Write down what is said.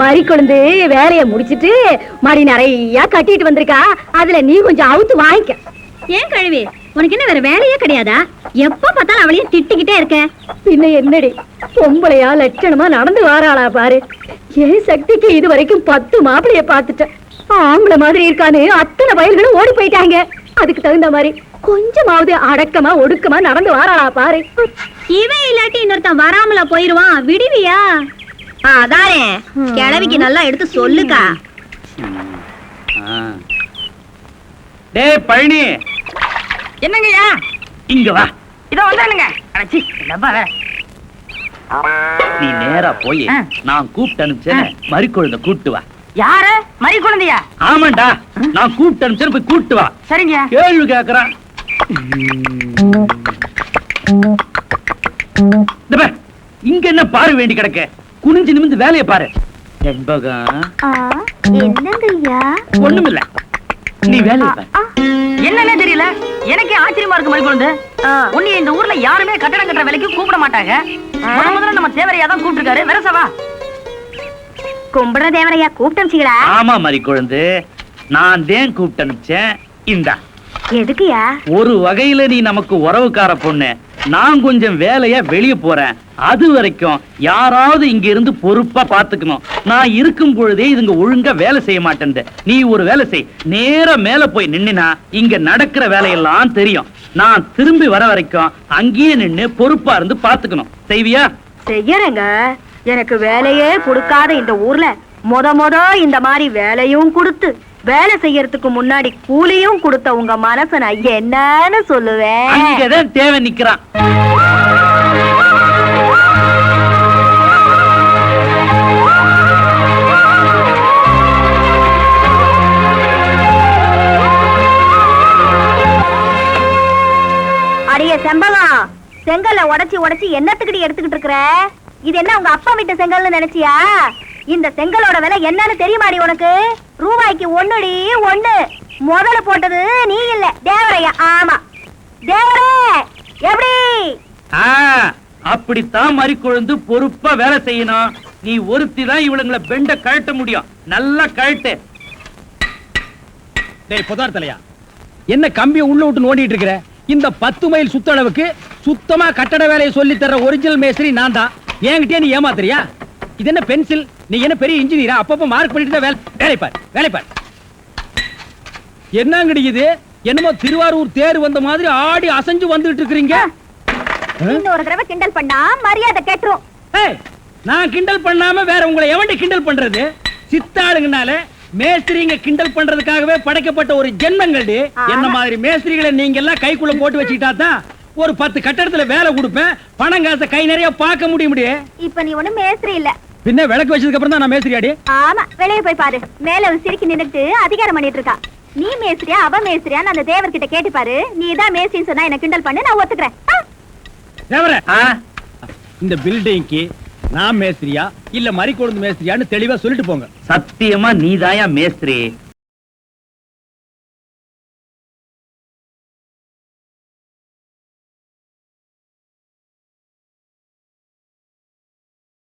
மறி கொழுந்து வேலைய முடிச்சிட்டு மடி நிறைய கட்டிட்டு வந்திருக்கா. அதுல நீ கொஞ்சம் அவுத்து வாங்கிக்க. ஏன் கழுவி, உனக்கு என்ன வேற வேலையே கிடையாதா? எப்ப பார்த்தாலும் அவளையும் திட்டிக்கிட்டே இருக்க. பின்ன என்னடி பொம்பளையா லட்சணமா நடந்து வாராளா பாரு. என் சக்திக்கு இது வரைக்கும் 10 மாப்பிளைய பாத்துட்டேன். ஆம்பளை மாதிரி இருக்கான்னு அத்தனை வயல்களும் ஓடி போயிட்டாங்க. அதுக்கு தகுந்த மாதிரி கொஞ்சமாவது அடக்கமா ஒடுக்கமா நடந்து வாராளா பாரு. இவன் இல்லாட்டி இன்னொருத்தன் வராமல போயிருவான், விடுவியா? அதானே கிழவிக்கு நல்லா எடுத்து சொல்லுக்கா. டேய் பழனி, என்னங்கய்யா? இங்க வா. இதோ வந்தானுங்க. அடச்சி டப்பா வேற. நீ நேரா போய் நான் கூப்பிட்டு அனுப்பிச்சேன் மறிக்குழுந்த கூட்டு வா. யாரு? மறி குழந்தையா? ஆமாண்டா, நான் கூப்பிட்டு அனுப்பிச்சேன், போய் கூட்டு வா. சரிங்க. கேள்வி கேக்குறான். இங்க என்ன பாரு வேண்டி கிடக்க? குனிஞ்சு நிமிந்து வேலைய பாரு. என்னங்கய்யா? ஒண்ணுமில்ல, நீ வேலைய பாரு. என்னன்னே தெரியல, எனக்கே ஆச்சரியமா இருக்கு. மறி குழந்தை, உன்னை இந்த ஊர்ல யாருமே கட்டடம் கட்டுற வேலைக்கு கூப்பிட மாட்டாங்க. முதல்ல நம்ம தேவரையா தான் கூப்பிட்டுருக்காரு. வரசவா கும்பிடுற தேவரையா கூப்பிட்டா? ஆமா மறிக்குழுந்து, நான் தான் கூப்பிட்டு அனுப்பிச்சேன். இந்தா. எதுக்குயா? ஒரு வகையில நீ நமக்கு உறவுக்கார பொண்ணு. நான் கொஞ்சம் வேலையா வெளியே போறேன். அது வரைக்கும் யாராவது இங்க இருந்து பொறுப்பா பாத்துக்கணும். நான் இருக்கும் பொழுதே இதுங்க ஒழுங்கா வேலை செய்ய மாட்டேன். நீ ஒரு வேலை செய், நேரா மேல போய் நின்னா இங்க நடக்கிற வேலையெல்லாம் தெரியும். நான் திரும்பி வர வரைக்கும் அங்கேயே நின்னு பொறுப்பா இருந்து பாத்துக்கணும். செய்வியா? செய்யறேங்க. எனக்கு வேலையே கொடுக்காத இந்த ஊர்ல மொத இந்த மாதிரி வேலையும் கொடுத்து வேலை செய்யறதுக்கு முன்னாடி கூலியும் கொடுத்த உங்க மனச நான் என்னன்னு சொல்லுவேன். அங்கதான் தேவை நிக்கிறான். அடியே செம்பகம், செங்கல்ல உடைச்சி என்னத்துக்கிட்ட எடுத்துக்கிட்டு இருக்கிற? இது என்ன உங்க அப்பா வீட்டு செங்கல்னு நினைச்சியா? இந்த செங்கலோட விலை என்னன்னு தெரியுமாடி உனக்கு? ரூபாய்க்கு 1 முதல்ல போட்டது நீ இல்ல, தேவரையா. ஆமா தேவரே. எப்படி? அப்படித்தான் மறிக்குழுந்து பொறுப்பா வேலை செய்யணும். நீ ஒருத்தி தான் இவளுங்களை பெண்ட கழட்ட முடியும். நல்லா கழட்டு. டேய் புதார் தலையா, என்ன கம்பியை உள்ள விட்டு நோண்டிட்டு இருக்கிற? இந்த 10 மைல் சுத்தளவுக்கு சுத்தமா கட்டட வேலையை சொல்லி தர்ற ஒரிஜினல் மேஸ்திரி நான் தான். என்கிட்டே நீ ஏமாத்துறியா? இது என்ன பென்சில்? நீ என்ன பெரிய இன்ஜினியரா? அப்பப்ப மார்க் பண்ணிட்டு தான் வேலை பார். என்னங்கடி இது? என்னமோ திருவாரூர் தேர் வந்த மாதிரி ஆடி அசைஞ்சு வந்துட்டு இருக்கீங்க. இன்னொரு தடவை கிண்டல் பண்ணா மரியாதை கேட்டுரும். நான் கிண்டல் பண்ணாம வேற உங்களை எவன்டி கிண்டல் பண்றது? சித்தாளுங்கனால மேஸ்திரிங்க கிண்டல் பண்றதுக்காகவே படைக்கப்பட்ட ஒரு ஜென்மங்கள்டி. என்ன மாதிரி மேஸ்திரிகளை நீங்க எல்லாம் கைக்குள்ள போட்டு வச்சுக்கிட்டா தான் ஒரு 10 கட்டடத்துல வேலை கொடுப்பேன். பணம் காசை கை நிறைய பார்க்க முடியும். இப்ப நீ ஒண்ணு மேஸ்திரி இல்ல. பின்ன விளக்கு வச்சதுக்கு அப்புறம் தான் நான் மேஸ்திரியாடி. ஆமா, வெளியே போய் பாரு. மேல சிரிக்கி நின்னுட்டு அதிகாரம் பண்ணிட்டு இருக்கா. நீ மேஸ்திரியா அவ மேஸ்திரியா அந்த தேவர்கிட்ட கேட்டு பாரு. நீ தான் மேஸ்திரின்னு சொன்னா என்ன கிண்டல் பண்ணு, நான் ஒத்துக்கிறேன். தேவரே, இந்த பில்டிங்க்கு நான் மேஸ்திரியா இல்ல மறிக்கொழுந்து மேஸ்திரியான்னு தெளிவா சொல்லிட்டு போங்க. சத்தியமா நீதாயா மேஸ்திரி?